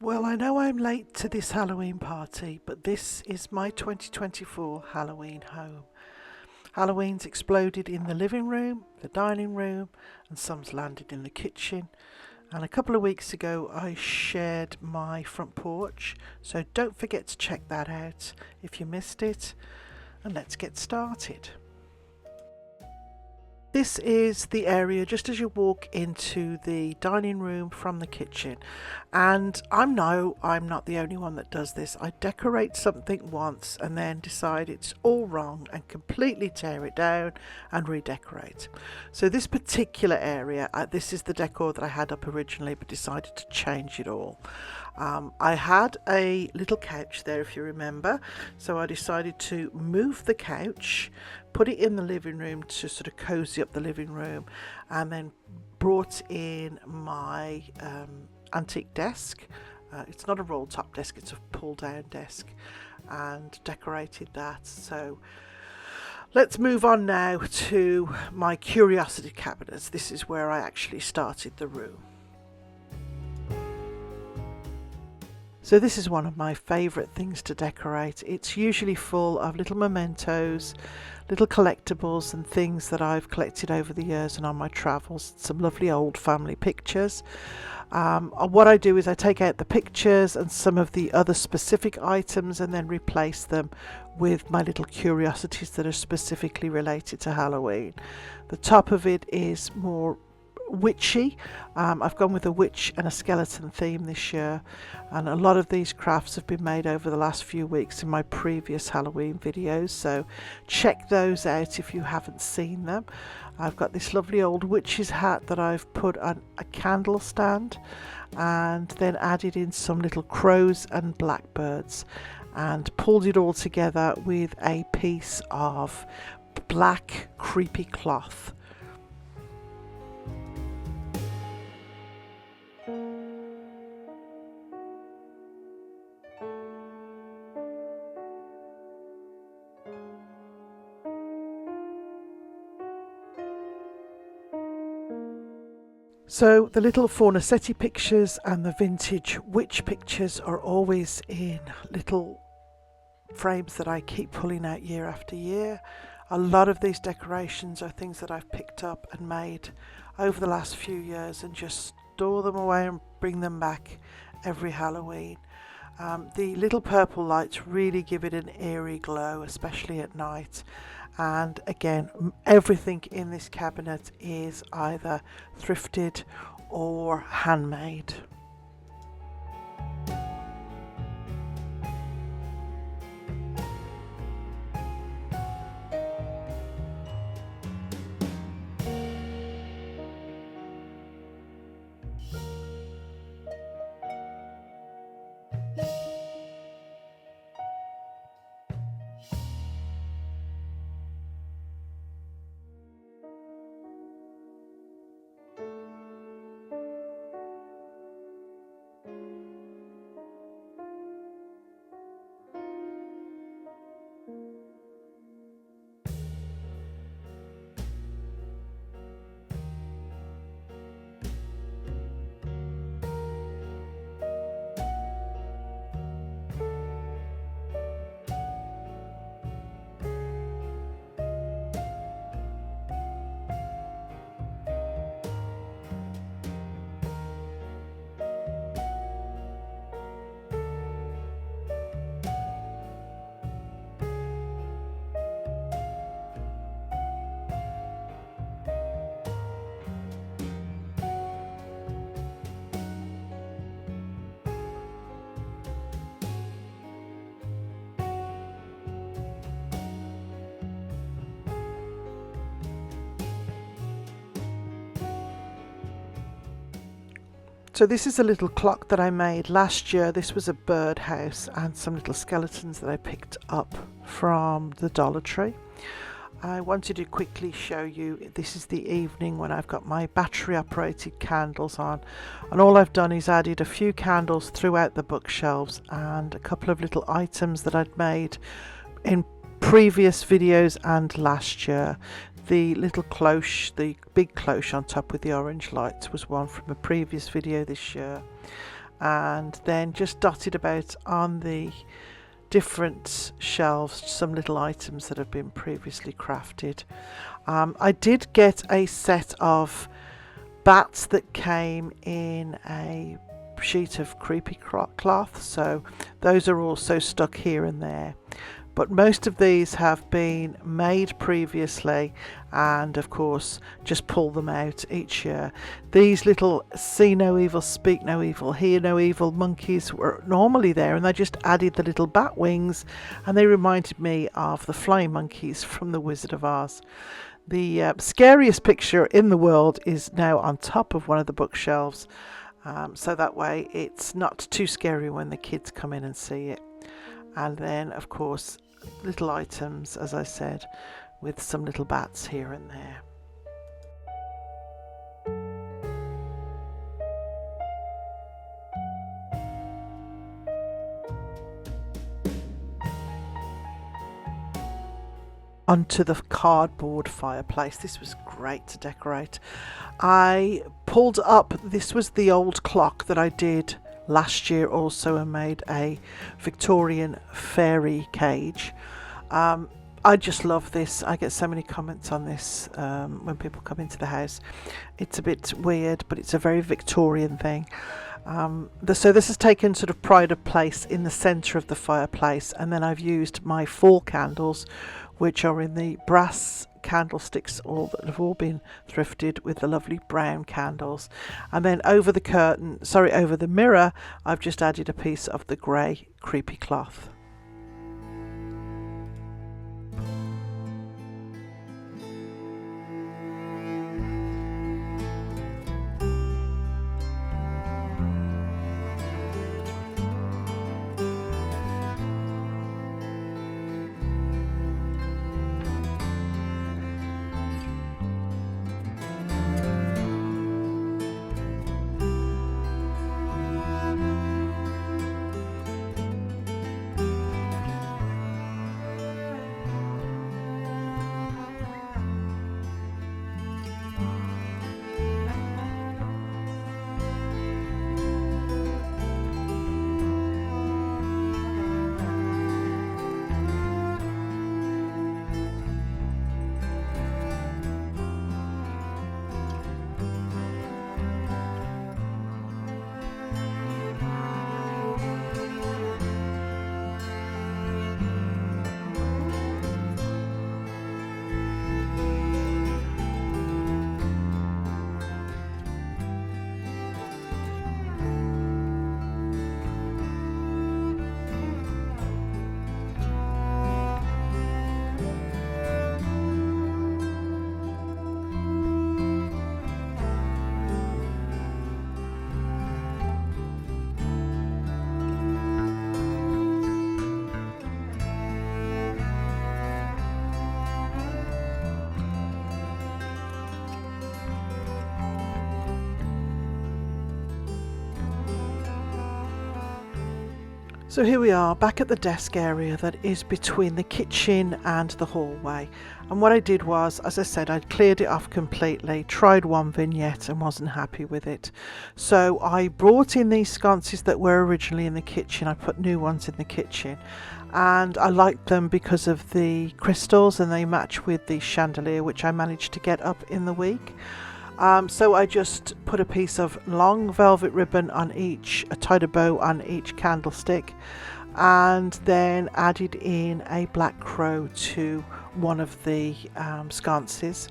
Well, I know I'm late to this Halloween party, but this is my 2024 Halloween home. Halloween's exploded in the living room, the dining room, and some's landed in the kitchen. And a couple of weeks ago, I shared my front porch, so don't forget to check that out if you missed it. And let's get started. This is the area just as you walk into the dining room from the kitchen. And I'm not the only one that does this. I decorate something once and then decide it's all wrong and completely tear it down and redecorate. So this particular area, this is the decor that I had up originally but decided to change it all. I had a little couch there, if you remember, so I decided to move the couch, put it in the living room to sort of cozy up the living room, and then brought in my antique desk. It's not a roll top desk, it's a pull down desk, and decorated that. So let's move on now to my curiosity cabinets. This is where I actually started the room. So this is one of my favourite things to decorate. It's usually full of little mementos, little collectibles and things that I've collected over the years and on my travels. Some lovely old family pictures. What I do is I take out the pictures and some of the other specific items and then replace them with my little curiosities that are specifically related to Halloween. The top of it is more witchy. I've gone with a witch and a skeleton theme this year, and a lot of these crafts have been made over the last few weeks in my previous Halloween videos, so check those out if you haven't seen them. I've got this lovely old witch's hat that I've put on a candle stand and then added in some little crows and blackbirds and pulled it all together with a piece of black creepy cloth. So the little Fornasetti pictures and the vintage witch pictures are always in little frames that I keep pulling out year after year. A lot of these decorations are things that I've picked up and made over the last few years and just store them away and bring them back every Halloween. The little purple lights really give it an eerie glow, especially at night. And again, everything in this cabinet is either thrifted or handmade. So this is a little clock that I made last year. This was a birdhouse and some little skeletons that I picked up from the Dollar Tree. I wanted to quickly show you, this is the evening when I've got my battery operated candles on, and all I've done is added a few candles throughout the bookshelves and a couple of little items that I'd made in previous videos and last year. The little cloche, the big cloche on top with the orange lights, was one from a previous video this year. and then just dotted about on the different shelves some little items that have been previously crafted. I did get a set of bats that came in a sheet of creepy cloth, so those are also stuck here and there. But most of these have been made previously, and of course just pull them out each year. These little see no evil, speak no evil, hear no evil monkeys were normally there, and they just added the little bat wings, and they reminded me of the flying monkeys from The Wizard of Oz. The scariest picture in the world is now on top of one of the bookshelves, so that way it's not too scary when the kids come in and see it. And then of course little items, as I said, with some little bats here and there. Onto the cardboard fireplace. This was great to decorate. I pulled up, this was the old clock that I did last year also, and made a Victorian fairy cage. I just love this. I get so many comments on this when people come into the house. It's a bit weird, but it's a very Victorian thing. So this has taken sort of pride of place in the centre of the fireplace, and then I've used my fall candles, which are in the brass candlesticks, all that have all been thrifted, with the lovely brown candles. And then over the mirror, I've just added a piece of the grey creepy cloth. So here we are back at the desk area that is between the kitchen and the hallway. And what I did was, as I said, I'd cleared it off completely, tried one vignette and wasn't happy with it. So I brought in these sconces that were originally in the kitchen. I put new ones in the kitchen, and I liked them because of the crystals, and they match with the chandelier which I managed to get up in the week. So I just put a piece of long velvet ribbon on each, tied a bow on each candlestick, and then added in a black crow to one of the sconces.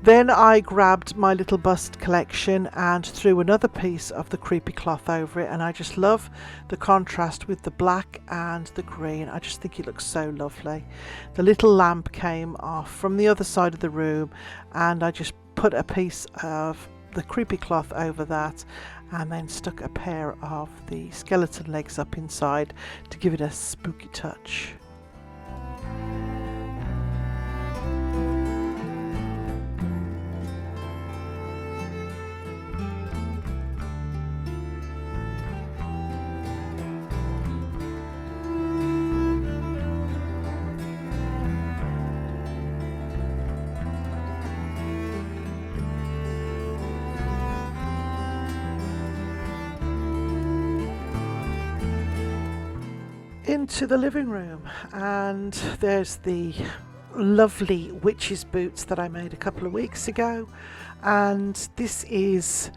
Then I grabbed my little bust collection and threw another piece of the creepy cloth over it, and I just love the contrast with the black and the green. I just think it looks so lovely. The little lamp came off from the other side of the room, and I just put a piece of the creepy cloth over that, and then stuck a pair of the skeleton legs up inside to give it a spooky touch. into the living room, and there's the lovely witch's boots that I made a couple of weeks ago, and this is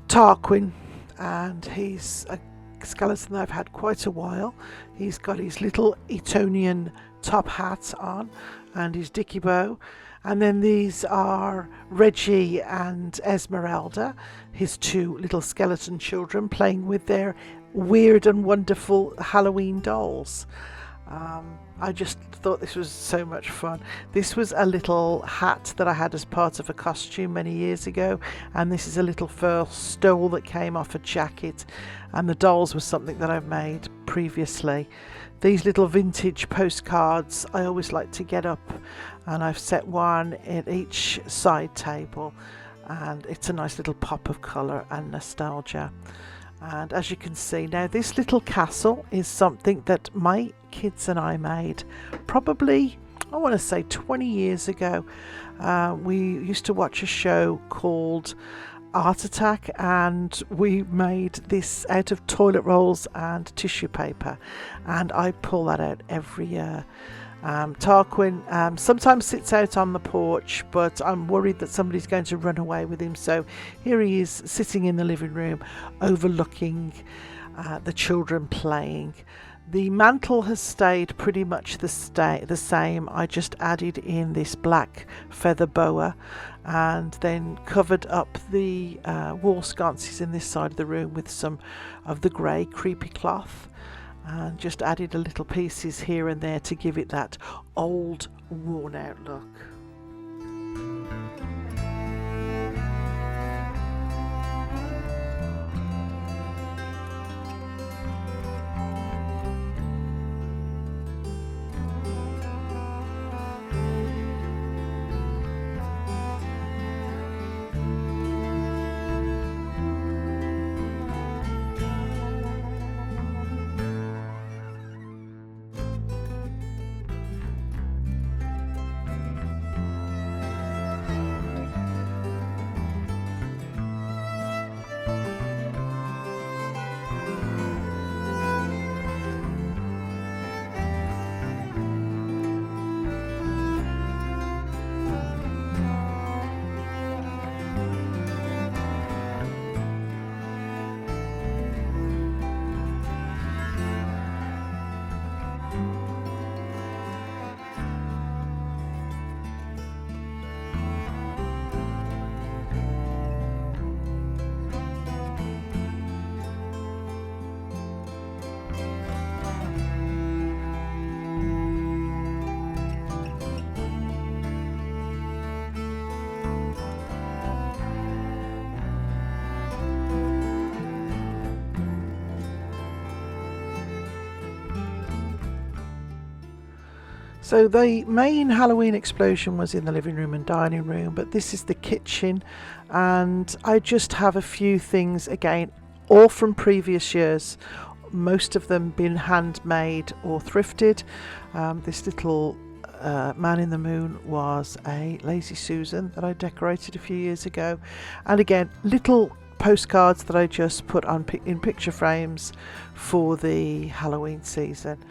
Tarquin, and he's a skeleton that I've had quite a while. He's got his little Etonian top hat on and his dicky bow, and then these are Reggie and Esmeralda, his two little skeleton children, playing with their weird and wonderful Halloween dolls. I just thought this was so much fun. This was a little hat that I had as part of a costume many years ago, and this is a little fur stole that came off a jacket, and the dolls was something that I've made previously. These little vintage postcards I always like to get up, and I've set one at each side table, and it's a nice little pop of colour and nostalgia. And as you can see now, this little castle is something that my kids and I made probably, I want to say 20 years ago. We used to watch a show called Art Attack, and we made this out of toilet rolls and tissue paper, and I pull that out every year. Tarquin sometimes sits out on the porch, but I'm worried that somebody's going to run away with him, so here he is sitting in the living room overlooking the children playing. The mantle has stayed pretty much the same. I just added in this black feather boa and then covered up the wall sconces in this side of the room with some of the grey creepy cloth, and just added a little pieces here and there to give it that old, worn out look. So the main Halloween explosion was in the living room and dining room, but this is the kitchen, and I just have a few things, again, all from previous years, most of them been handmade or thrifted. This little man in the moon was a Lazy Susan that I decorated a few years ago, and again, little postcards that I just put on in picture frames for the Halloween season.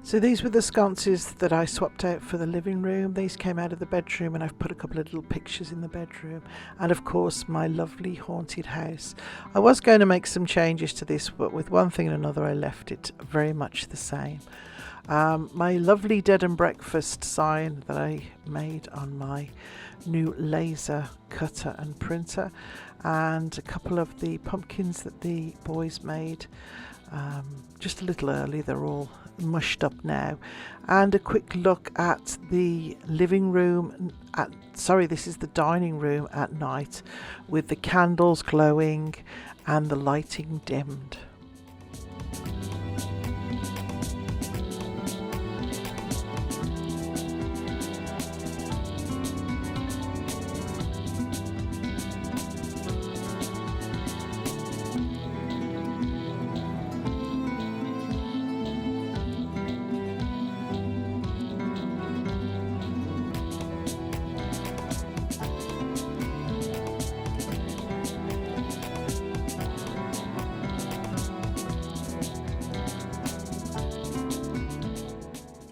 So these were the sconces that I swapped out for the living room. These came out of the bedroom, and I've put a couple of little pictures in the bedroom. And of course, my lovely haunted house. I was going to make some changes to this, but with one thing and another, I left it very much the same. My lovely Dead and Breakfast sign that I made on my new laser cutter and printer, and a couple of the pumpkins that the boys made just a little early. They're all mushed up now, and a quick look at the living room this is the dining room at night, with the candles glowing and the lighting dimmed.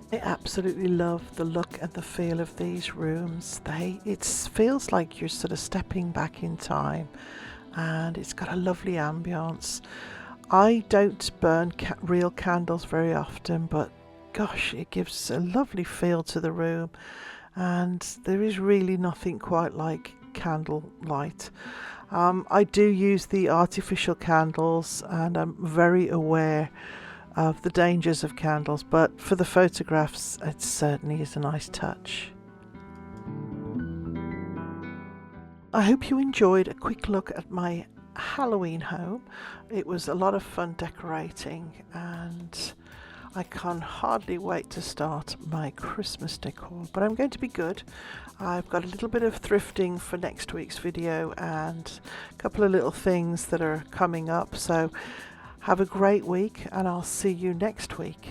I absolutely love the look and the feel of these rooms. It feels like you're sort of stepping back in time, and it's got a lovely ambience. I don't burn real candles very often, but gosh, it gives a lovely feel to the room, and there is really nothing quite like candlelight. I do use the artificial candles, and I'm very aware of the dangers of candles, but for the photographs, it certainly is a nice touch. I hope you enjoyed a quick look at my Halloween home. It was a lot of fun decorating, and I can hardly wait to start my Christmas decor, but I'm going to be good. I've got a little bit of thrifting for next week's video and a couple of little things that are coming up, so have a great week, and I'll see you next week.